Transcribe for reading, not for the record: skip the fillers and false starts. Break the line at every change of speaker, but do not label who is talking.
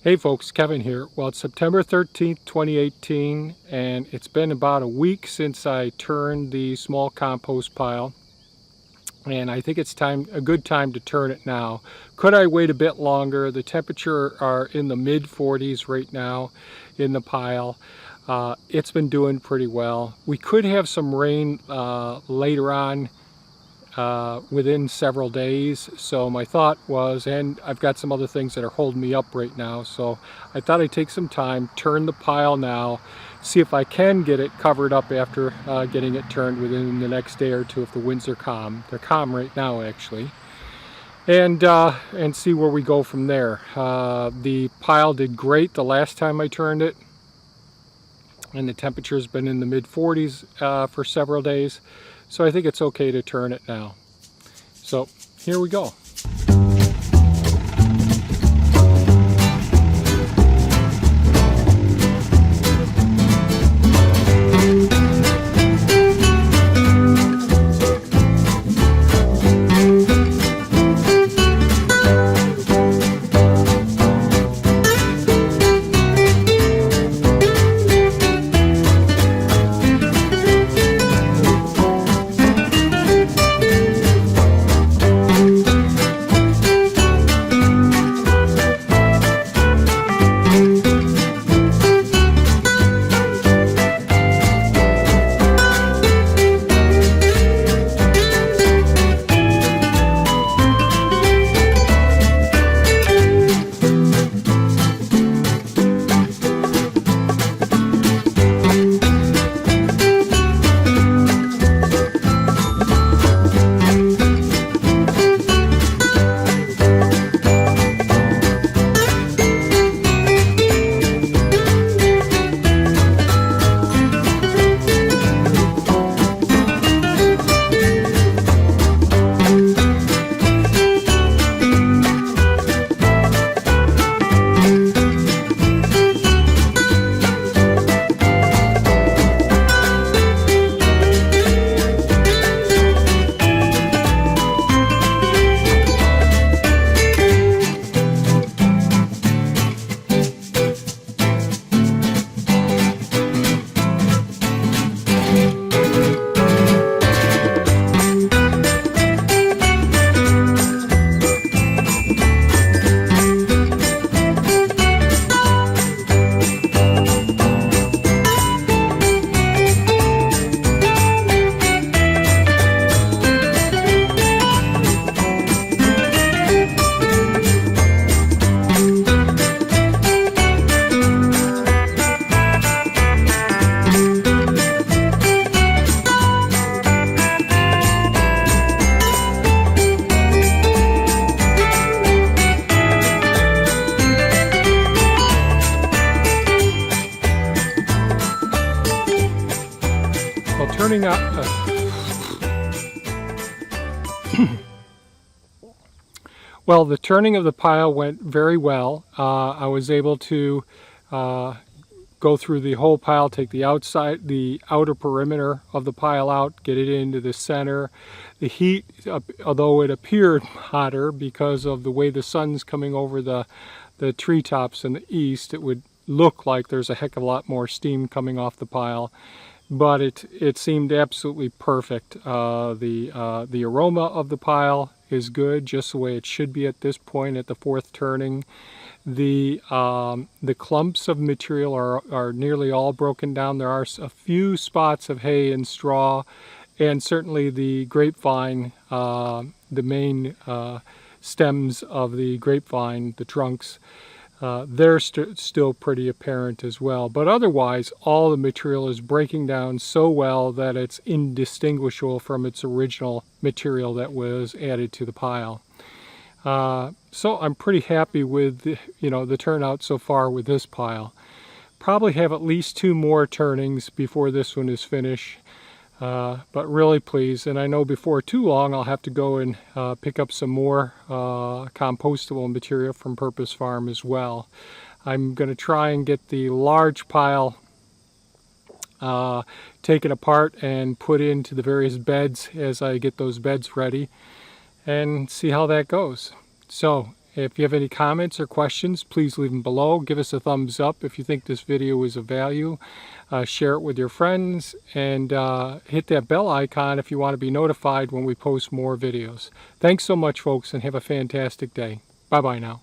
Hey folks, Kevin here. Well, it's September 13th, 2018, and it's been about a week since I turned the small compost pile, and I think it's a good time to turn it now. Could I wait a bit longer? The temperature are in the mid 40s right now in the pile. It's been doing pretty well. We could have some rain later on within several days, so my thought was, and I've got some other things that are holding me up right now, so I thought I'd take some time, turn the pile now, see if I can get it covered up after getting it turned within the next day or two if the winds are calm. They're calm right now actually, and see where we go from there. The pile did great the last time I turned it, and the temperature's been in the mid 40s for several days. So I think it's okay to turn it now. So here we go. Turning out well, the turning of the pile went very well. I was able to go through the whole pile, take the outer perimeter of the pile out, get it into the center. The heat, although it appeared hotter because of the way the sun's coming over the treetops in the east, it would look like there's a heck of a lot more steam coming off the pile. But it seemed absolutely perfect. The aroma of the pile is good, just the way it should be at this point at the fourth turning. The clumps of material are nearly all broken down. There are a few spots of hay and straw, and certainly the grapevine, the main stems of the grapevine, the trunks, they're still pretty apparent as well. But otherwise, all the material is breaking down so well that it's indistinguishable from its original material that was added to the pile. So I'm pretty happy with the turnout so far with this pile. Probably have at least 2 more turnings before this one is finished. But really pleased, and I know before too long I'll have to go and pick up some more compostable material from Purpose Farm as well. I'm going to try and get the large pile taken apart and put into the various beds as I get those beds ready, and see how that goes. So If you have any comments or questions, please leave them below. Give us a thumbs up if you think this video was of value. Share it with your friends, and hit that bell icon if you want to be notified when we post more videos. Thanks so much, folks, and have a fantastic day. Bye-bye now.